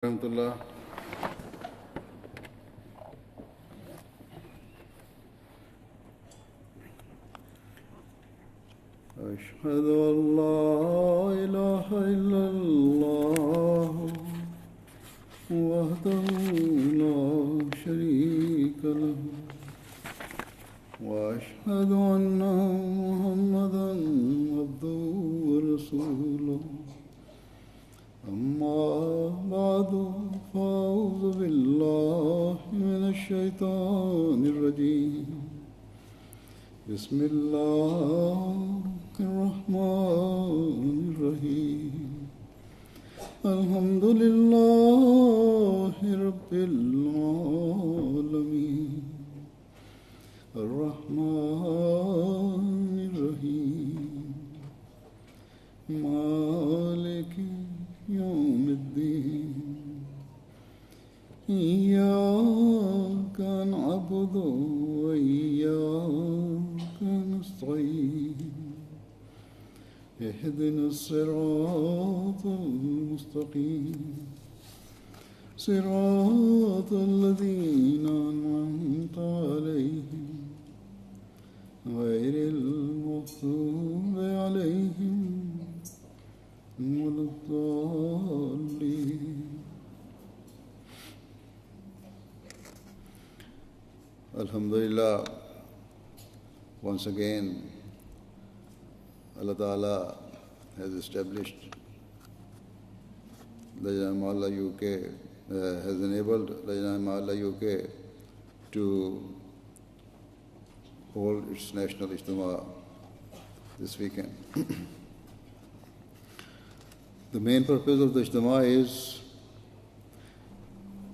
Rahmatullah. أشهد أن لا إله إلا الله وحده لا شريك له وأشهد أن محمدا عبده ورسوله أما بعد فأعوذ بالله من الشيطان الرجيم بسم الله الرحمن الرحيم الحمد لله رب العالمين الرحمن الرحيم مالك يوم الدين إياك نعبد وإياك نستعين اهدنا الصراط المستقيم صراط الذين أنعمت عليهم غير المغضوب عليهم ولا الضالين. Alhamdulillah, once again Allah Ta'ala has established Lajna Ima'illah UK, has enabled Lajna Ima'illah UK to hold its national Ijtema this weekend. The main purpose of the Ijtema is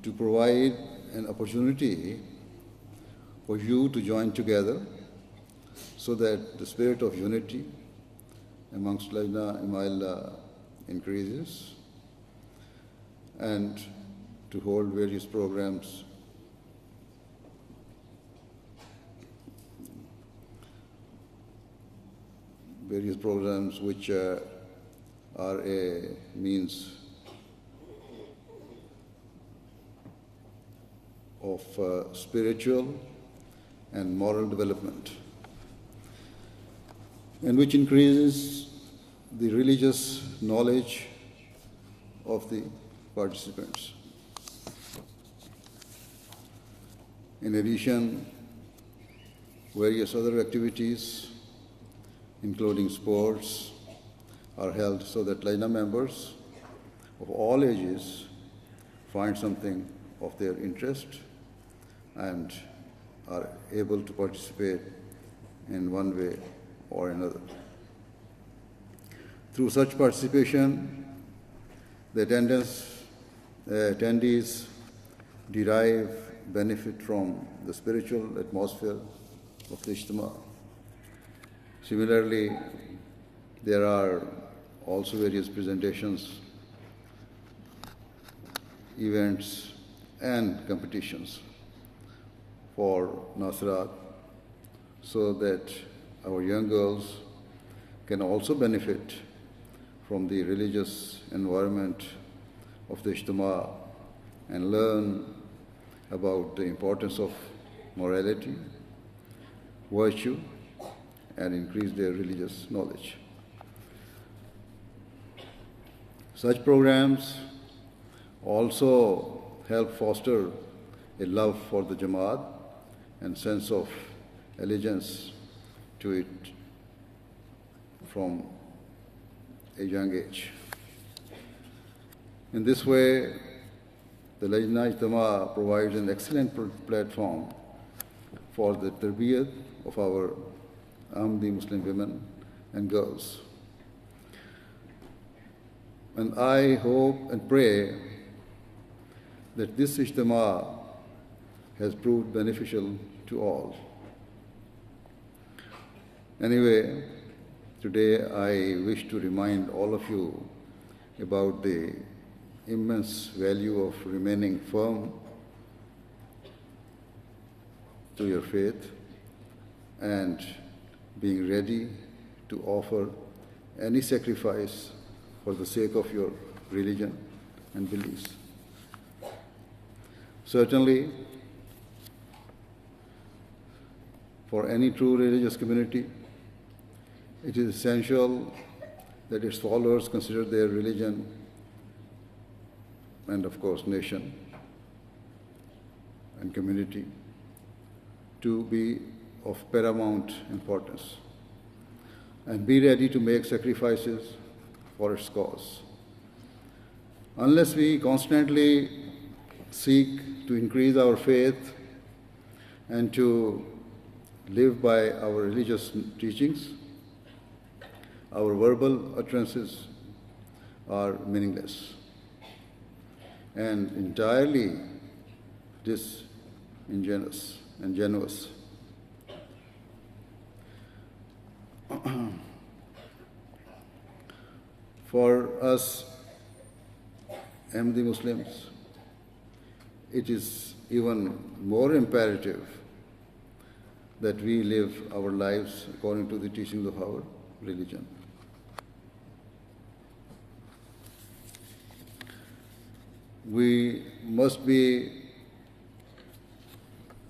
to provide an opportunity for you to join together so that the spirit of unity amongst Lajna Ima'illah increases, and to hold various programs which are a means of spiritual and moral development, and which increases the religious knowledge of the participants. In addition, various other activities, including sports, are held so that Lajna members of all ages find something of their interest and are able to participate in one way or another. Through such participation, the attendees derive benefit from the spiritual atmosphere of the Ijtema. Similarly, there are also various presentations, events, and competitions for Nasrat, so that our young girls can also benefit from the religious environment of the Ijtema and learn about the importance of morality, virtue, and increase their religious knowledge. Such programs also help foster a love for the Jamaat and sense of allegiance to it from a young age. In this way, the Lajna Ijtema provides an excellent platform for the tarbiyat of our Ahmadi Muslim women and girls. And I hope and pray that this Ijtema has proved beneficial to all. Anyway, today I wish to remind all of you about the immense value of remaining firm to your faith and being ready to offer any sacrifice for the sake of your religion and beliefs. Certainly, for any true religious community, it is essential that its followers consider their religion and, of course, nation and community to be of paramount importance and be ready to make sacrifices for its cause. Unless we constantly seek to increase our faith and to live by our religious teachings, our verbal utterances are meaningless and entirely disingenuous and generous. For us Ahmadi Muslims, it is even more imperative that we live our lives according to the teachings of our religion. We must be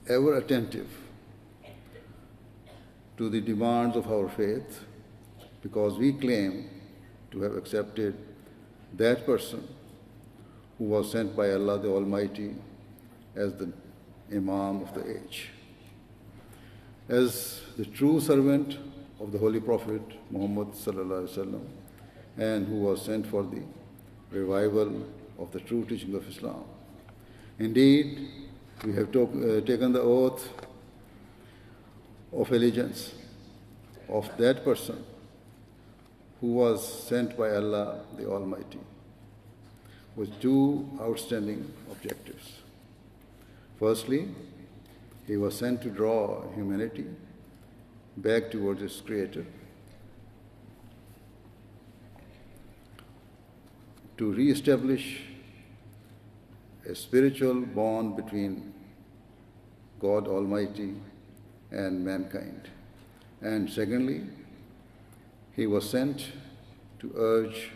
ever attentive to the demands of our faith because we claim to have accepted that person who was sent by Allah the Almighty as the Imam of the age, as the true servant of the Holy Prophet Muhammad sallallahu alaihi wasallam, and who was sent for the revival of the true teachings of Islam. Indeed, we have taken the oath of allegiance of that person who was sent by Allah the Almighty with two outstanding objectives. Firstly, he was sent to draw humanity back towards its Creator, to re-establish a spiritual bond between God Almighty and mankind. And secondly, he was sent to urge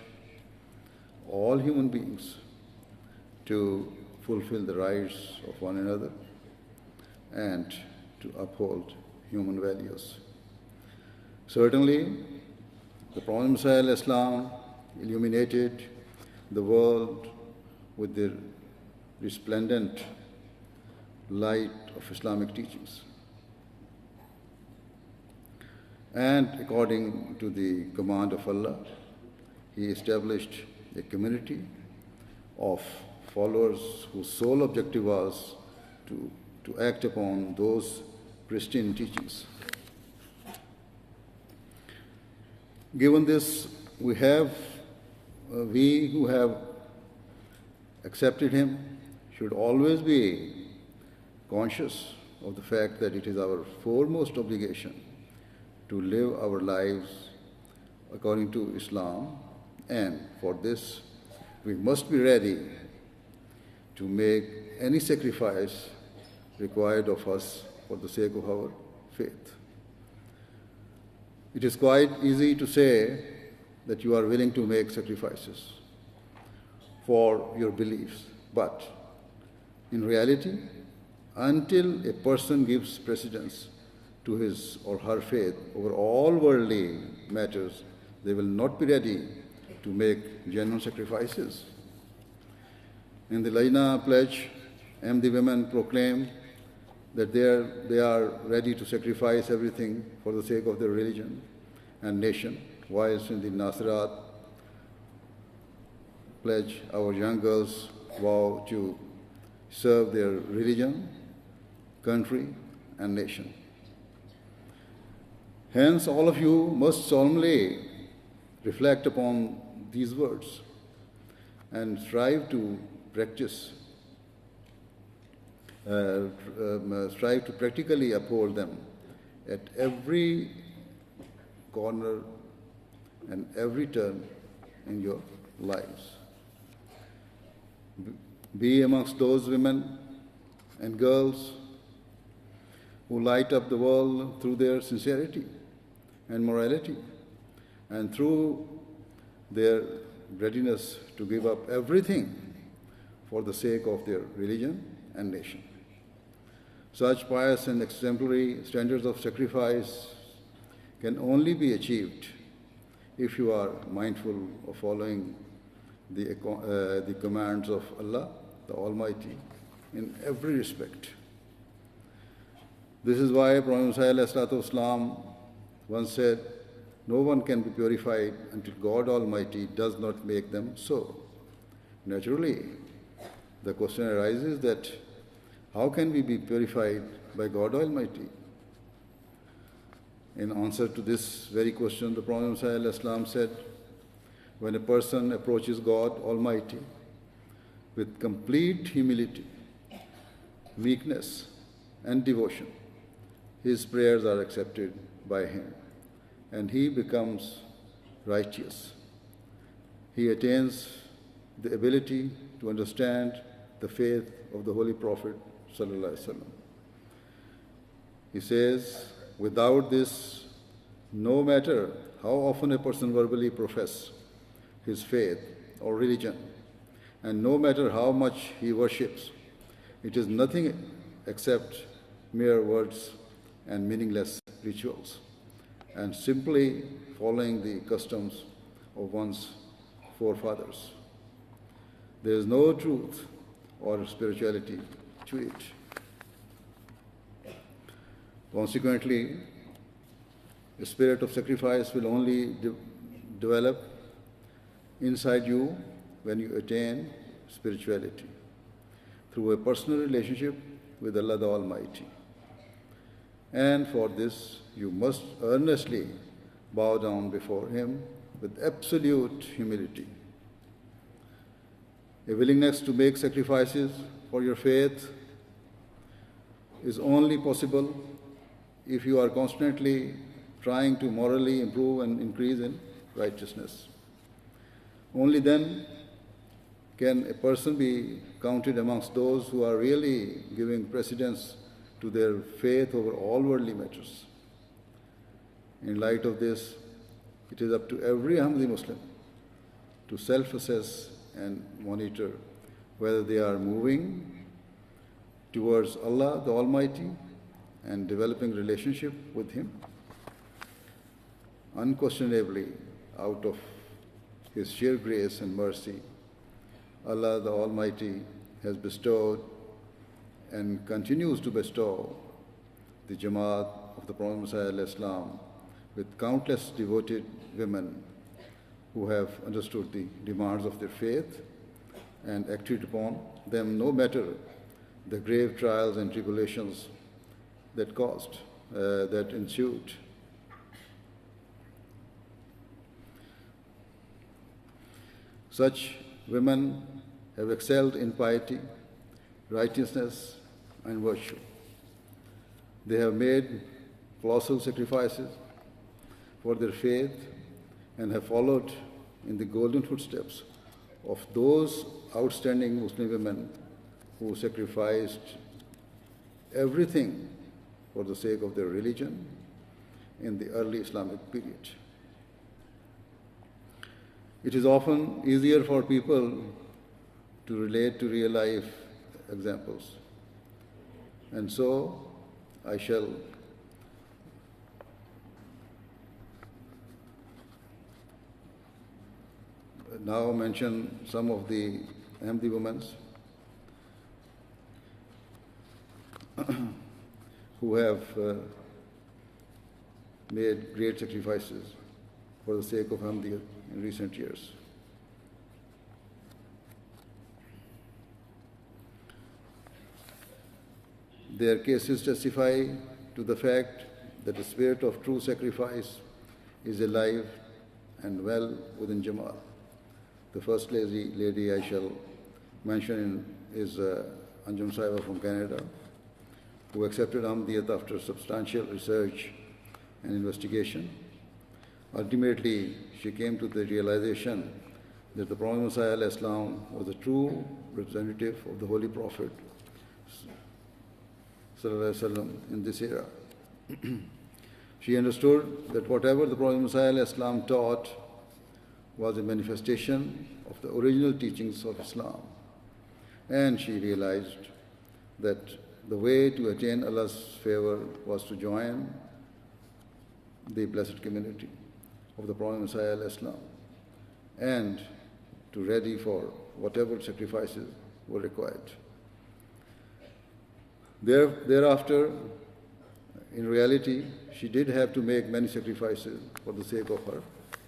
all human beings to fulfill the rights of one another and to uphold human values. Certainly, the Prophet Messiah Islam illuminated the world with the resplendent light of Islamic teachings. And according to the command of Allah, he established a community of followers whose sole objective was to act upon those pristine teachings. Given this, we who have accepted him should always be conscious of the fact that it is our foremost obligation to live our lives according to Islam, and for this we must be ready to make any sacrifice required of us for the sake of our faith. It is quite easy to say that you are willing to make sacrifices for your beliefs, but in reality, until a person gives precedence to his or her faith over all worldly matters, they will not be ready to make genuine sacrifices. In the Lajna pledge, Ahmadi women proclaim that they are ready to sacrifice everything for the sake of their religion and nation, whilst in the Nasirat pledge, our young girls vow to serve their religion, country, and nation. Hence, all of you must solemnly reflect upon these words and strive to practically uphold them at every corner and every turn in your lives. Be amongst those women and girls who light up the world through their sincerity and morality, and through their readiness to give up everything for the sake of their religion and nation. Such pious and exemplary standards of sacrifice can only be achieved if you are mindful of following the commands of Allah, the Almighty, in every respect. This is why Prophet Muhammad once said, "No one can be purified until God Almighty does not make them so." Naturally, the question arises that how can we be purified by God Almighty? In answer to this very question, the Prophet ﷺ said, when a person approaches God Almighty with complete humility, meekness, and devotion, his prayers are accepted by Him and he becomes righteous. He attains the ability to understand the faith of the Holy Prophet ﷺ. He says, without this, no matter how often a person verbally professes his faith or religion, and no matter how much he worships, it is nothing except mere words and meaningless rituals, and simply following the customs of one's forefathers. There is no truth or spirituality to it. Consequently, the spirit of sacrifice will only develop inside you when you attain spirituality through a personal relationship with Allah the Almighty. And for this, you must earnestly bow down before Him with absolute humility. A willingness to make sacrifices for your faith is only possible if you are constantly trying to morally improve and increase in righteousness. Only then can a person be counted amongst those who are really giving precedence to their faith over all worldly matters. In light of this, it is up to every Ahmadi Muslim to self-assess and monitor whether they are moving towards Allah the Almighty and developing relationship with Him. Unquestionably, out of His sheer grace and mercy, Allah the Almighty has bestowed and continues to bestow the Jamaat of the Prophet ﷺ with countless devoted women who have understood the demands of their faith and acted upon them no matter the grave trials and tribulations that ensued. Such women have excelled in piety, righteousness, and virtue. They have made colossal sacrifices for their faith and have followed in the golden footsteps of those outstanding Muslim women who sacrificed everything for the sake of their religion in the early Islamic period. It is often easier for people to relate to real life examples. And so I shall now mention some of the Ahmadi women who have made great sacrifices for the sake of Ahmadiyya in recent years. Their cases testify to the fact that the spirit of true sacrifice is alive and well within Jamaat. The first lady I shall mention is Anjum Sahiba from Canada, who accepted Ahmadiyyat after substantial research and investigation. Ultimately, she came to the realization that the Prophet Muhammad was a true representative of the Holy Prophet in this era. She understood that whatever the Prophet Muhammad taught was a manifestation of the original teachings of Islam, and she realized that the way to attain Allah's favor was to join the blessed community of the Prophet Messiah al-Islam and to ready for whatever sacrifices were required. Thereafter, in reality, she did have to make many sacrifices for the sake of her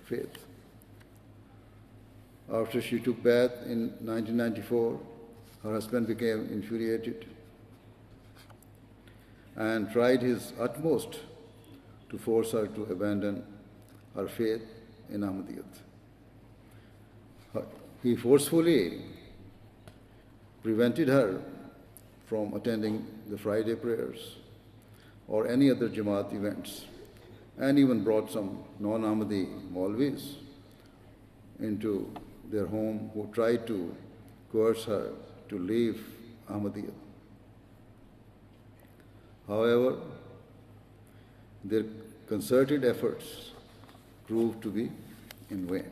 faith. After she took bath in 1994, her husband became infuriated and tried his utmost to force her to abandon her faith in Ahmadiyyat. He forcefully prevented her from attending the Friday prayers or any other Jamaat events, and even brought some non-Ahmadi Maulvis into their home who tried to coerce her to leave Ahmadiyyat. However, their concerted efforts proved to be in vain.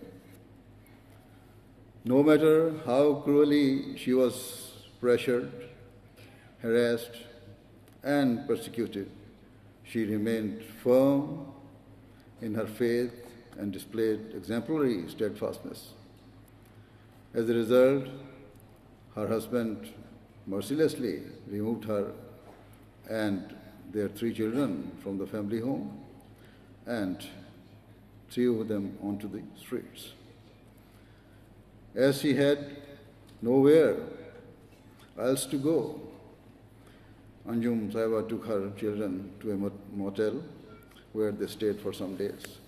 No matter how cruelly she was pressured, harassed, and persecuted, she remained firm in her faith and displayed exemplary steadfastness. As a result, her husband mercilessly removed her and their 3 children from the family home and threw them onto the streets. As she had nowhere else to go, Anjum Sahiba took her children to a motel where they stayed for some days.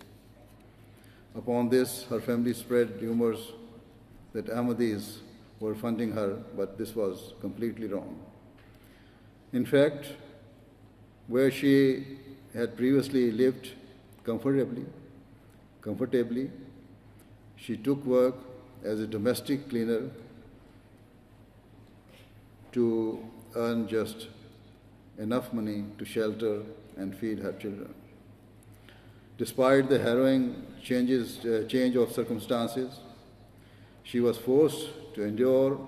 Upon this, her family spread rumors that Ahmadis were funding her, but this was completely wrong. In fact, where she had previously lived comfortably, she took work as a domestic cleaner to earn just enough money to shelter and feed her children. Despite the harrowing change of circumstances, she was forced to endure.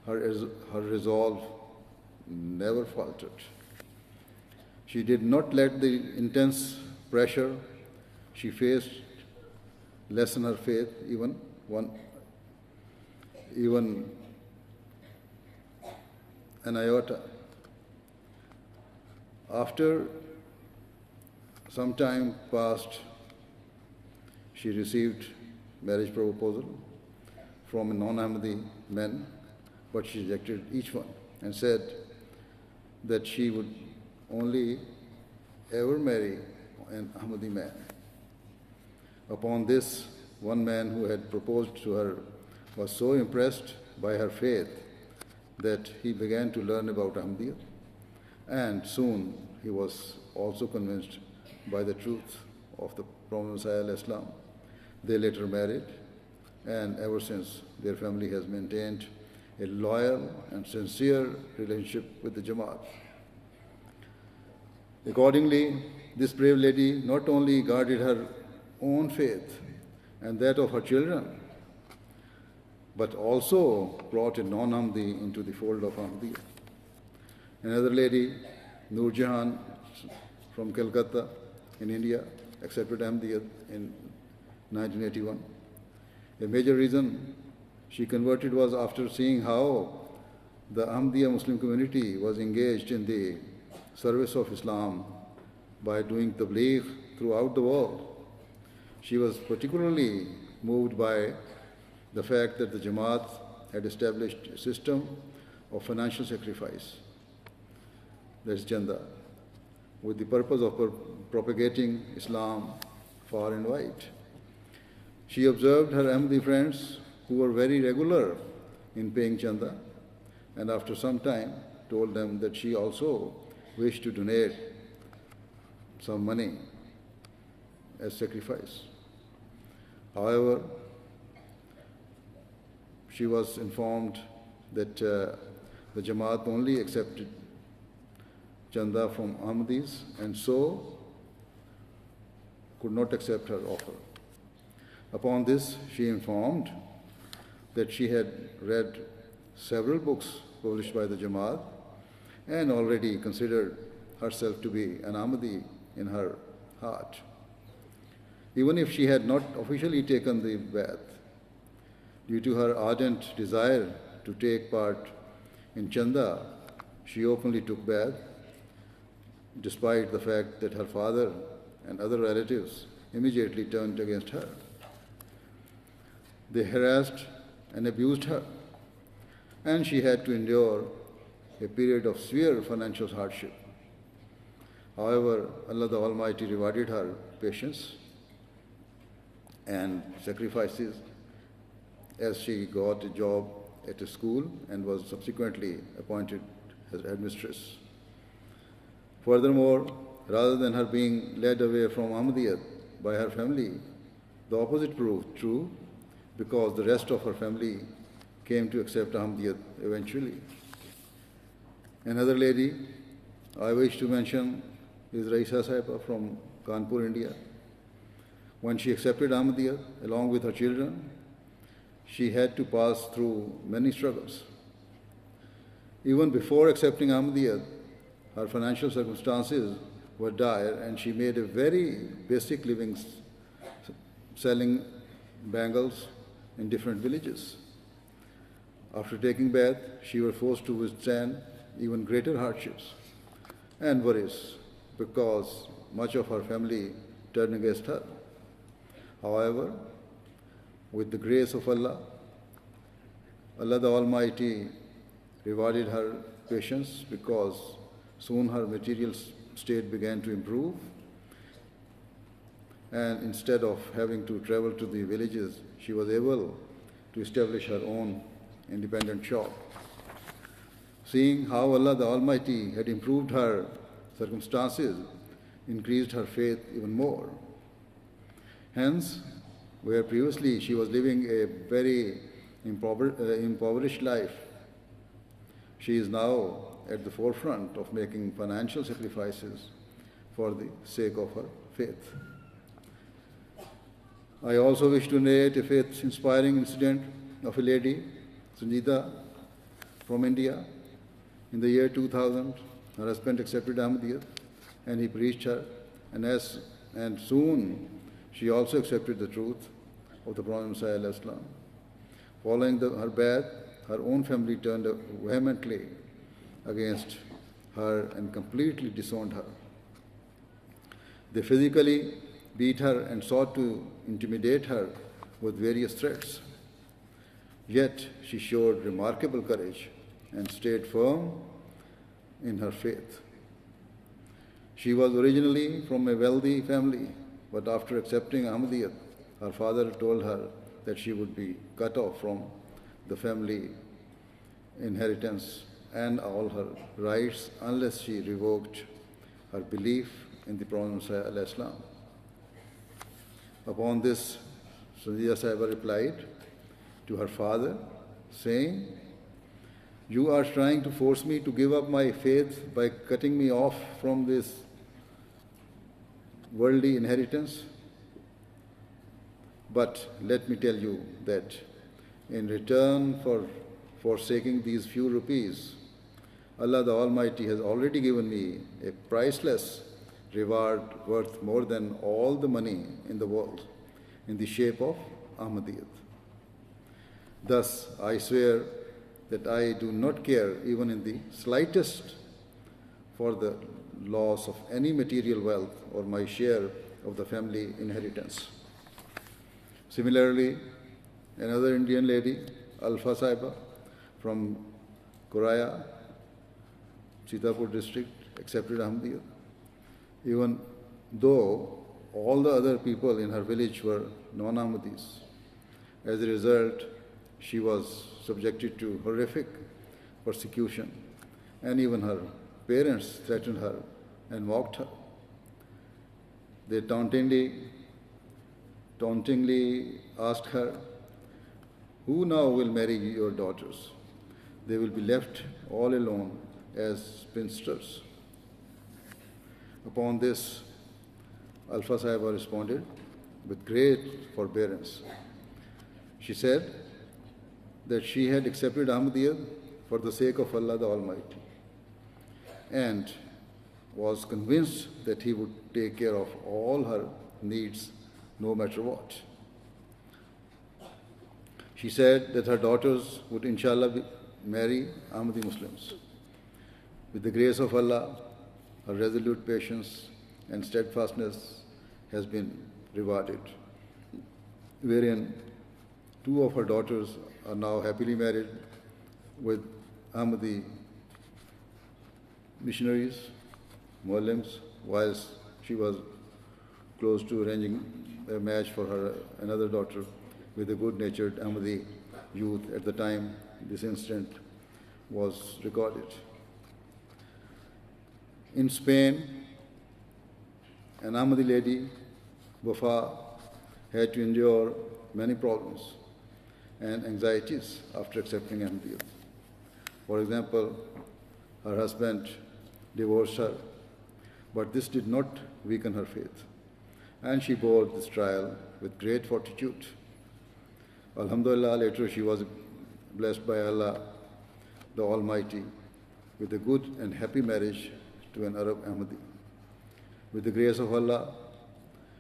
Her resolve never faltered. She did not let the intense pressure she faced lessen her faith even an iota. After some time passed, she received marriage proposal from a non-Ahmadi man, but she rejected each one and said that she would only ever marry an Ahmadi man. Upon this, one man who had proposed to her was so impressed by her faith that he began to learn about Ahmadiyyat, and soon he was also convinced by the truth of the Prophet Messiah al-Islam. They later married, and ever since their family has maintained a loyal and sincere relationship with the Jamaat. Accordingly, this brave lady not only guarded her own faith and that of her children, but also brought a non-Ahmadi into the fold of Ahmadiyya. Another lady, Noor Jahan from Calcutta in India, accepted Ahmadiyya in 1981. A major reason she converted was after seeing how the Ahmadiyya Muslim community was engaged in the service of Islam by doing tabligh throughout the world. She was particularly moved by the fact that the Jamaat had established a system of financial sacrifice, that is Chanda, with the purpose of propagating Islam far and wide. She observed her Ahmadi friends who were very regular in paying Chanda, and after some time told them that she also wished to donate some money as sacrifice. However, she was informed that the Jamaat only accepted Chanda from Ahmadis and so could not accept her offer. Upon this, she informed that she had read several books published by the Jamaat and already considered herself to be an Ahmadi in her heart. Even if she had not officially taken the bath, due to her ardent desire to take part in Chanda, she openly took bath, despite the fact that her father and other relatives immediately turned against her. They harassed and abused her, and she had to endure a period of severe financial hardship. However, Allah the Almighty rewarded her patience and sacrifices as she got a job at a school and was subsequently appointed as headmistress. Furthermore, rather than her being led away from Ahmadiyyat by her family, the opposite proved true, because the rest of her family came to accept Ahmadiyyat eventually. Another lady I wish to mention is Raisa Sahiba from Kanpur, India. When she accepted Ahmadiyyat along with her children, she had to pass through many struggles. Even before accepting Ahmadiyyat, her financial circumstances were dire, and she made a very basic living selling bangles in different villages. After taking bath, she was forced to withstand even greater hardships and worries because much of her family turned against her. However, with the grace of Allah, Allah the Almighty rewarded her patience, because soon her material state began to improve, and instead of having to travel to the villages, she was able to establish her own independent shop. Seeing how Allah the Almighty had improved her circumstances, increased her faith even more. Hence, where previously she was living a very impoverished life, she is now at the forefront of making financial sacrifices for the sake of her faith. I also wish to narrate a faith-inspiring incident of a lady, Sanjita, from India. In the year 2000, her husband accepted Ahmadiyyat and he preached her, and soon she also accepted the truth of the Prophet Messiah. Following her bath, her own family turned vehemently against her and completely disowned her. They physically beat her and sought to intimidate her with various threats. Yet she showed remarkable courage and stayed firm in her faith. She was originally from a wealthy family, but after accepting Ahmadiyyat, her father told her that she would be cut off from the family inheritance and all her rights unless she revoked her belief in the Prophet Messiah. Upon this, Sanjita Sahiba replied to her father, saying, "You are trying to force me to give up my faith by cutting me off from this worldly inheritance. But let me tell you that in return for forsaking these few rupees, Allah the Almighty has already given me a priceless reward worth more than all the money in the world, in the shape of Ahmadiyyat. Thus, I swear that I do not care even in the slightest for the loss of any material wealth or my share of the family inheritance." Similarly, another Indian lady, Alfa Sahiba from Koraya, Sitapur district, accepted Ahmadiyyat, even though all the other people in her village were non-Ahmadis. As a result, she was subjected to horrific persecution, and even her parents threatened her and mocked her. They tauntingly asked her, "Who now will marry your daughters? They will be left all alone as spinsters." Upon this, Alfa Sahiba responded with great forbearance. She said that she had accepted Ahmadiyyat for the sake of Allah the Almighty. and was convinced that he would take care of all her needs no matter what. She said that her daughters would inshallah marry Ahmadi Muslims. With the grace of Allah, her resolute patience and steadfastness has been rewarded, wherein two of her daughters are now happily married with Ahmadi missionaries, Muslims, whilst she was close to arranging a match for her another daughter with a good-natured Ahmadi youth at the time this incident was recorded. In Spain, an Ahmadi lady, Wafa, had to endure many problems and anxieties after accepting Ahmadiyyat. For example, her husband divorced her, but this did not weaken her faith, and she bore this trial with great fortitude. Alhamdulillah, later she was blessed by Allah, the Almighty, with a good and happy marriage to an Arab Ahmadi. With the grace of Allah,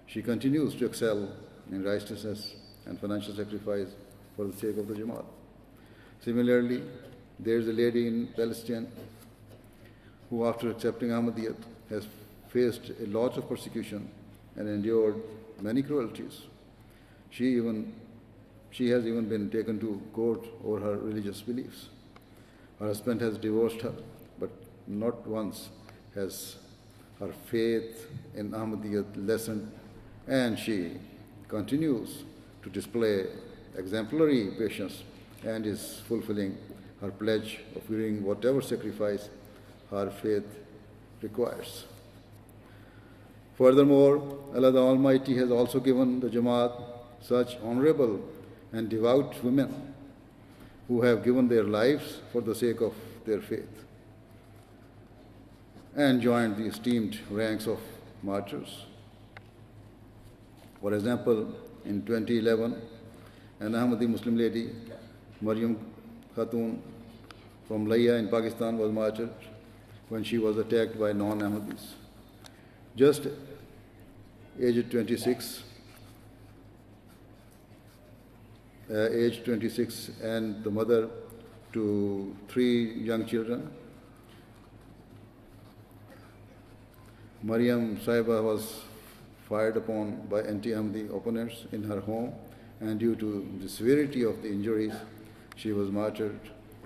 she continues to excel in righteousness and financial sacrifice for the sake of the Jamaat. Similarly, there is a lady in Palestine who, after accepting Ahmadiyyat, has faced a lot of persecution and endured many cruelties. She has even been taken to court over her religious beliefs. Her husband has divorced her, but not once has her faith in Ahmadiyyat lessened, and she continues to display exemplary patience and is fulfilling her pledge of doing whatever sacrifice her faith requires. Furthermore, Allah the Almighty has also given the Jamaat such honorable and devout women who have given their lives for the sake of their faith and joined the esteemed ranks of martyrs. For example, in 2011, an Ahmadi Muslim lady, Maryam Khatun from Lajna in Pakistan, was martyred when she was attacked by non-Ahmadis. Just aged 26, and the mother to 3 young children. Maryam Sahiba was fired upon by anti-Ahmadi opponents in her home, and due to the severity of the injuries, she was martyred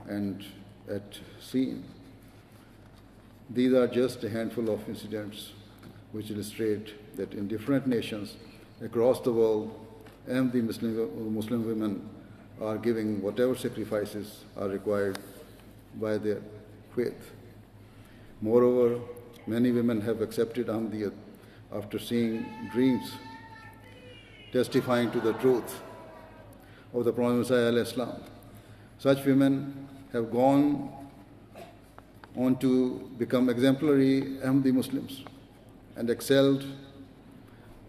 and at scene. These are just a handful of incidents which illustrate that in different nations across the world, Ahmadi Muslim women are giving whatever sacrifices are required by their faith. Moreover, many women have accepted Ahmadiyyat after seeing dreams testifying to the truth of the Prophet Messiah ﷺ. Such women have gone on to become exemplary Ahmadi Muslims and excelled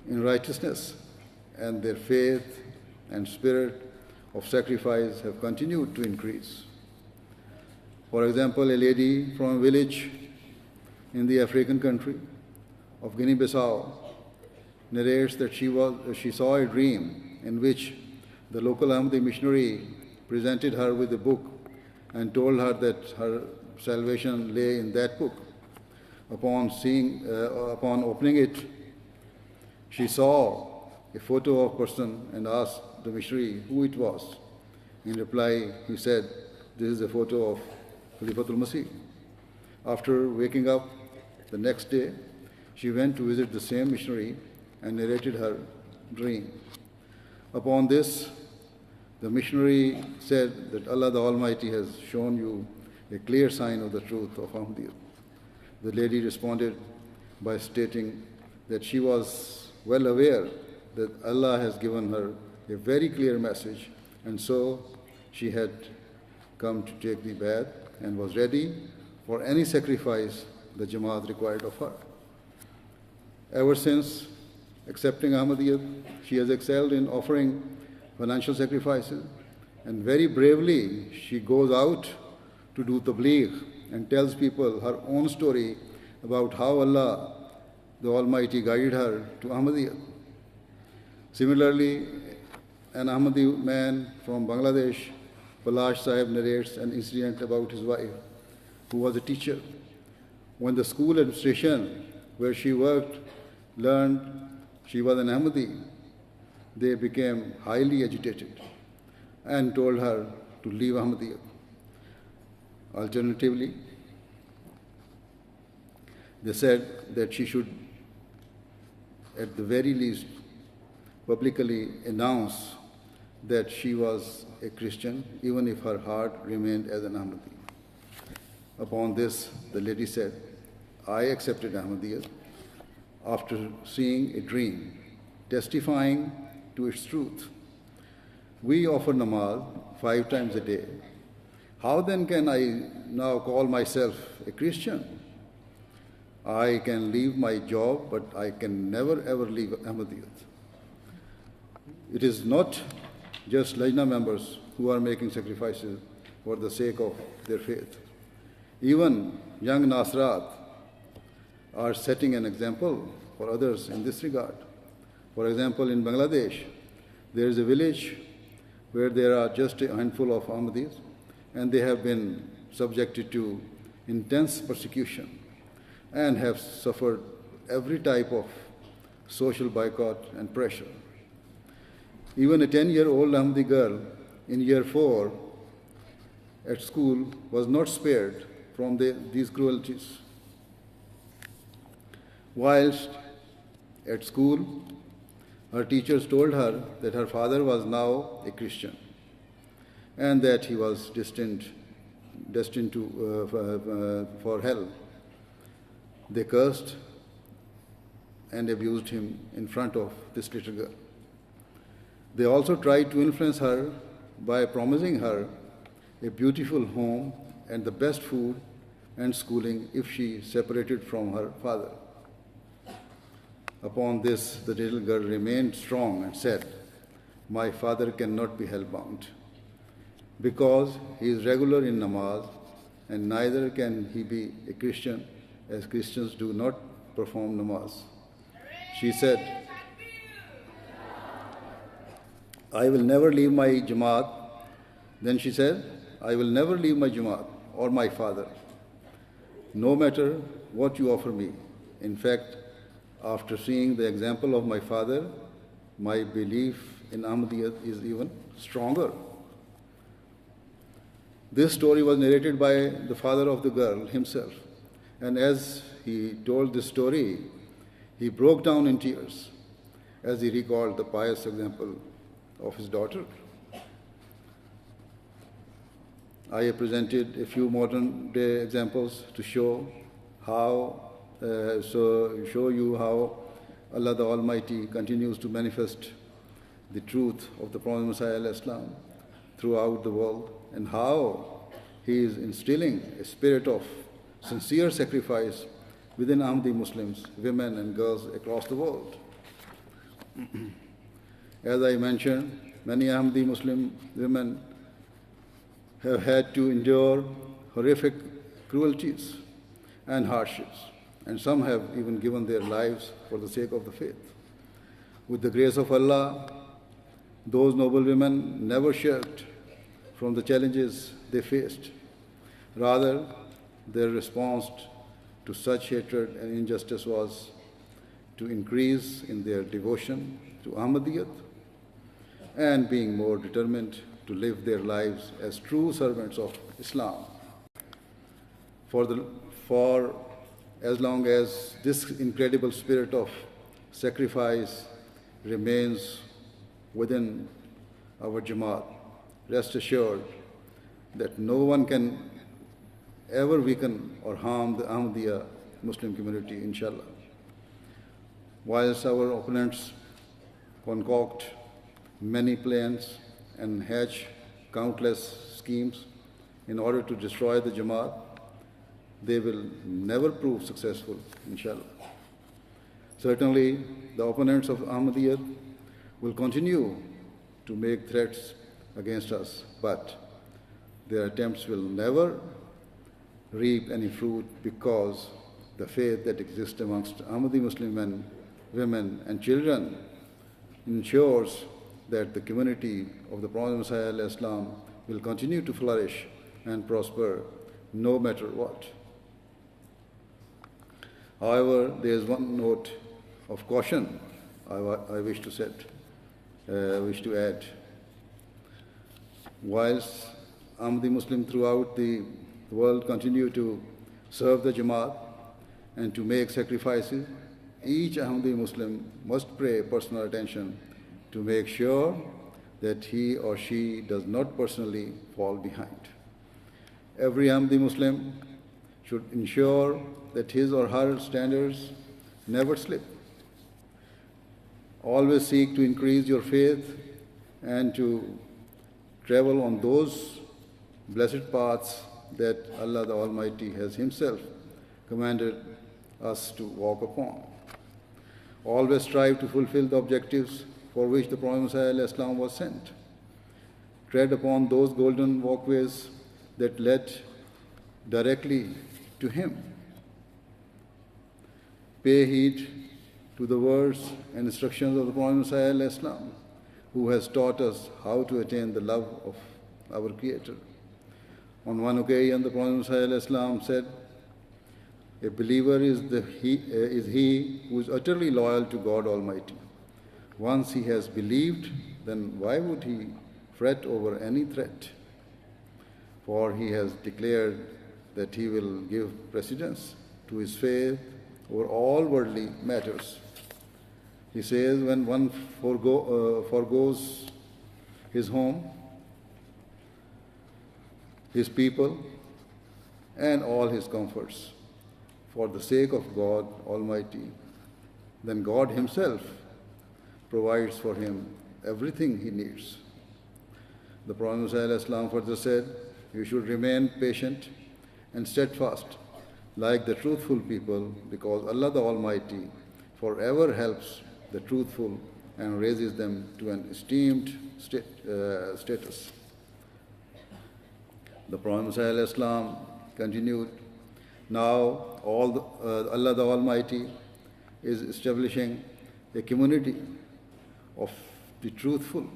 in righteousness, and their faith and spirit of sacrifice have continued to increase. For example, a lady from a village in the African country of Guinea-Bissau narrates that she saw a dream in which the local Ahmadi missionary presented her with a book and told her that her salvation lay in that book. Upon opening it, she saw a photo of a person and asked the missionary who it was. In reply, he said, "This is a photo of Khalifatul Masih." After waking up the next day, she went to visit the same missionary and narrated her dream. Upon this, the missionary said that Allah the Almighty has shown you a clear sign of the truth of Ahmadiyyat. The lady responded by stating that she was well aware that Allah has given her a very clear message, and so she had come to take the bath and was ready for any sacrifice the Jamaat required of her. Ever since accepting Ahmadiyyat, she has excelled in offering financial sacrifices, and very bravely she goes out to do tabligh and tells people her own story about how Allah, the Almighty, guided her to Ahmadiyyat. Similarly, an Ahmadi man from Bangladesh, Palash Sahib, narrates an incident about his wife, who was a teacher. When the school administration where she worked learned she was an Ahmadi, they became highly agitated and told her to leave Ahmadiyyat. Alternatively, they said that she should, at the very least, publicly announce that she was a Christian, even if her heart remained as an Ahmadi. Upon this, the lady said, I accepted Ahmadiyyat after seeing a dream, testifying to its truth. We offer namaz 5 times a day. How then can I now call myself a Christian? I can leave my job, but I can never ever leave Ahmadiyyat. It is not just Lajna members who are making sacrifices for the sake of their faith. Even young Nasrat are setting an example for others in this regard. For example, in Bangladesh, there is a village where there are just a handful of Ahmadis, and they have been subjected to intense persecution and have suffered every type of social boycott and pressure. Even a 10-year-old Ahmadi girl in year 4 at school was not spared from these cruelties. Whilst at school, her teachers told her that her father was now a Christian and that he was destined for hell. They cursed and abused him in front of this little girl. They also tried to influence her by promising her a beautiful home and the best food and schooling if she separated from her father. Upon this, the little girl remained strong and said, my father cannot be hell-bound because he is regular in namaz, and neither can he be a Christian, as Christians do not perform namaz. She said, I will never leave my Jamaat. Then she said, I will never leave my Jamaat or my father, no matter what you offer me. In fact, after seeing the example of my father, my belief in Ahmadiyyat is even stronger. This story was narrated by the father of the girl himself. And as he told this story, he broke down in tears as he recalled the pious example of his daughter. I have presented a few modern day examples to show you how Allah the Almighty continues to manifest the truth of the Prophet Messiah Islam throughout the world, and how he is instilling a spirit of sincere sacrifice within Ahmadi Muslims, women and girls across the world. As I mentioned, many Ahmadi Muslim women have had to endure horrific cruelties and hardships, and some have even given their lives for the sake of the faith. With the grace of Allah, those noble women never shirked from the challenges they faced. Rather, their response to such hatred and injustice was to increase in their devotion to Ahmadiyyat and being more determined to live their lives as true servants of Islam. For as long as this incredible spirit of sacrifice remains within our Jamaat, rest assured that no one can ever weaken or harm the Ahmadiyya Muslim community, inshallah. Whilst our opponents concoct many plans and hatch countless schemes in order to destroy the Jamaat, they will never prove successful, inshallah. Certainly, the opponents of Ahmadiyyat will continue to make threats against us, but their attempts will never reap any fruit, because the faith that exists amongst Ahmadi Muslim men, women and children ensures that the community of the Prophet Messiah Islam will continue to flourish and prosper no matter what. However, there is one note of caution I wish to add. Whilst Ahmadi Muslim throughout the world continue to serve the Jamaat and to make sacrifices, each Ahmadi Muslim must pay personal attention to make sure that he or she does not personally fall behind. Every Ahmadi Muslim should ensure that his or her standards never slip. Always seek to increase your faith and to travel on those blessed paths that Allah the Almighty has Himself commanded us to walk upon. Always strive to fulfill the objectives for which the Prophet Messiah Islam was sent. Tread upon those golden walkways that led directly to Him. Pay heed to the words and instructions of the Prophet Messiah Islam, who has taught us how to attain the love of our Creator. On one occasion, the Prophet Messiah Islam said, "A believer is he who is utterly loyal to God Almighty. Once he has believed, then why would he fret over any threat? For he has declared that he will give precedence to his faith over all worldly matters." He says, when one forgoes his home, his people, and all his comforts for the sake of God Almighty, then God Himself provides for him everything he needs. The Prophet ﷺ further said, "You should remain patient and steadfast like the truthful people, because Allah the Almighty forever helps the truthful and raises them to an esteemed status." The Prophet ﷺ continued, "Now Allah the Almighty is establishing a community of the truthful.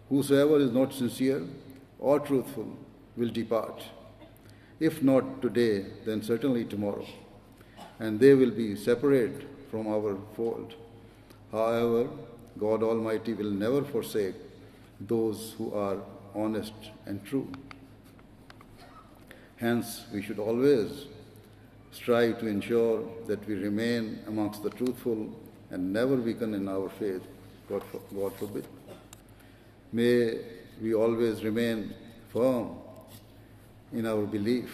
Whosoever is not sincere or truthful will depart. If not today, then certainly tomorrow, and they will be separate from our fold. However, God Almighty will never forsake those who are honest and true. Hence, we should always strive to ensure that we remain amongst the truthful and never weaken in our faith, God forbid. May we always remain firm in our belief.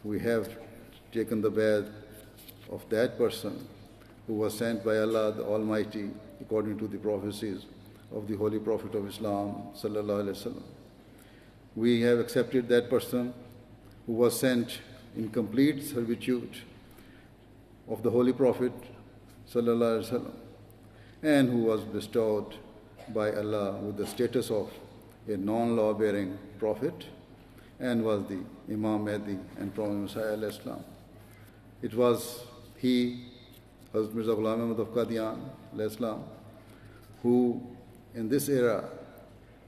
We have taken the path of that person who was sent by Allah the Almighty according to the prophecies of the Holy Prophet of Islam sallallahu alaihi wasallam. We have accepted that person who was sent in complete servitude of the Holy Prophet sallallahu alaihi wasallam, and who was bestowed by Allah with the status of a non-law-bearing prophet, and was the Imam Mahdi and Prophet Messiah alayhi salam. It was he, Hazrat Mirza Ghulam Ahmad of Qadian alayhi salam, who in this era,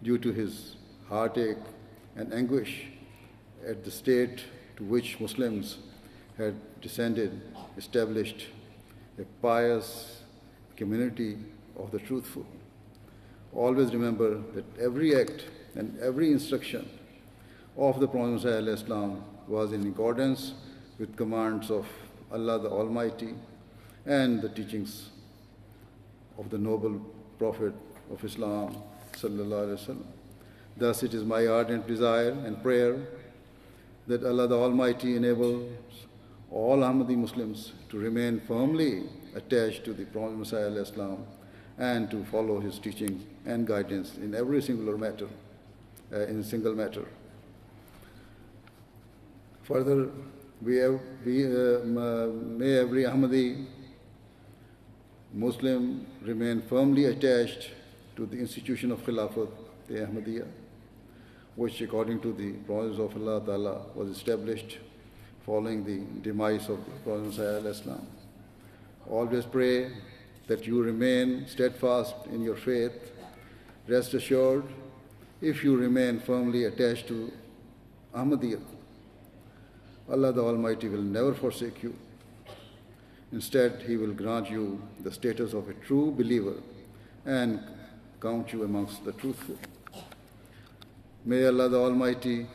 due to his heartache and anguish at the state to which Muslims had descended, established a pious community of the truthful. Always remember that every act and every instruction of the Prophet ﷺ was in accordance with commands of Allah the Almighty and the teachings of the noble Prophet of Islam sallallahu alaihi wasallam. Thus, it is my ardent desire and prayer that Allah the Almighty enables all Ahmadi Muslims to remain firmly attached to the Prophet Messiah ﷺ and to follow his teaching and guidance in every single matter. Further, may every Ahmadi Muslim remain firmly attached to the institution of Khilafat, the Ahmadiyya, which according to the promise of Allah Ta'ala was established following the demise of the Prophet Messiah. Always pray that you remain steadfast in your faith. Rest assured, if you remain firmly attached to Ahmadiyyat, Allah the Almighty will never forsake you. Instead, He will grant you the status of a true believer and count you amongst the truthful. May Allah the Almighty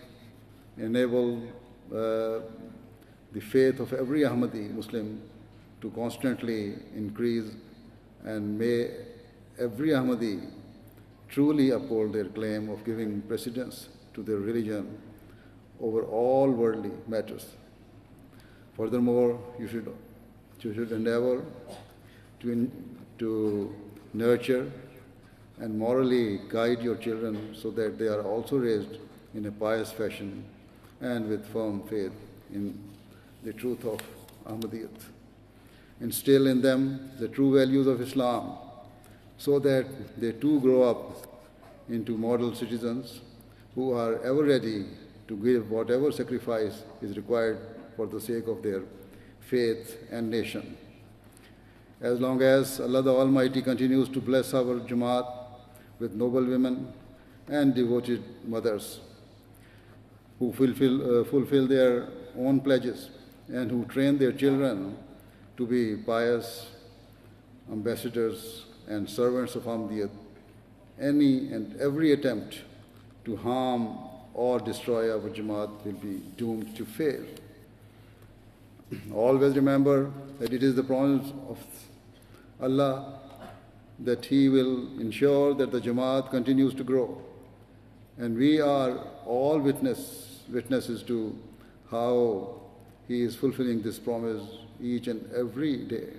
enable the faith of every Ahmadi Muslim to constantly increase, and may every Ahmadi truly uphold their claim of giving precedence to their religion over all worldly matters. Furthermore, you should endeavor to nurture and morally guide your children so that they are also raised in a pious fashion and with firm faith in the truth of Ahmadiyyat. Instill in them the true values of Islam so that they too grow up into model citizens who are ever ready to give whatever sacrifice is required for the sake of their faith and nation. As long as Allah the Almighty continues to bless our Jamaat with noble women and devoted mothers who fulfill their own pledges and who train their children to be pious ambassadors and servants of Ahmadiyyat, any and every attempt to harm or destroy our Jamaat will be doomed to fail. Always remember that it is the promise of Allah that He will ensure that the Jamaat continues to grow. And we are all witnesses to how He is fulfilling this promise each and every day.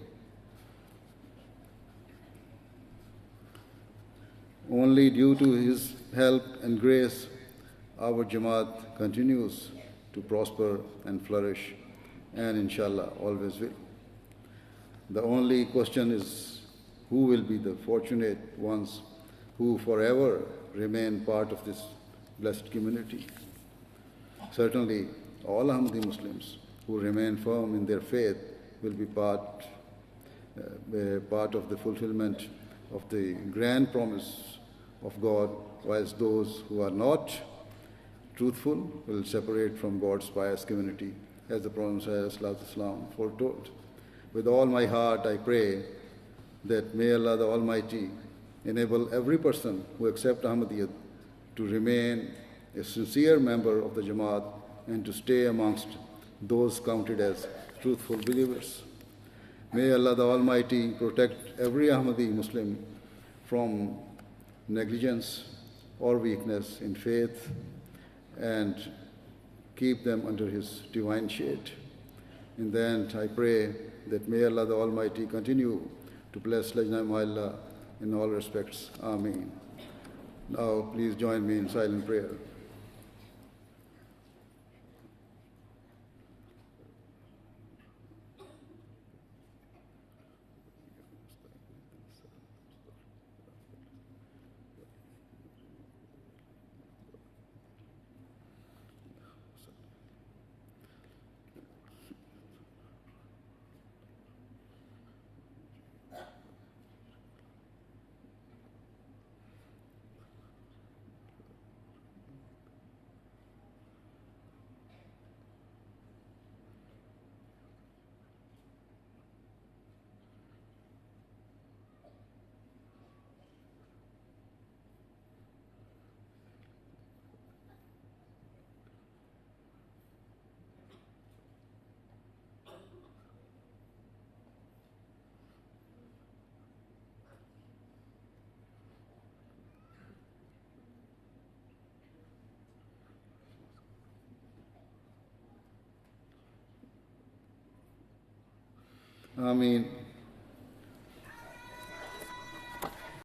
Only due to His help and grace, our Jamaat continues to prosper and flourish, and inshallah always will. The only question is, who will be the fortunate ones who forever remain part of this blessed community? Certainly, all Ahmadi Muslims who remain firm in their faith will be part of the fulfillment of the grand promise of God, whilst those who are not truthful will separate from God's pious community, as the Prophet ﷺ foretold. With all my heart, I pray that may Allah the Almighty enable every person who accepts Ahmadiyyat to remain a sincere member of the Jamaat and to stay amongst those counted as truthful believers. May Allah the Almighty protect every Ahmadi Muslim from negligence or weakness in faith and keep them under His divine shade. In the end, I pray that may Allah the Almighty continue to bless Lajna Ima'illah in all respects. Ameen. Now, please join me in silent prayer. Ameen.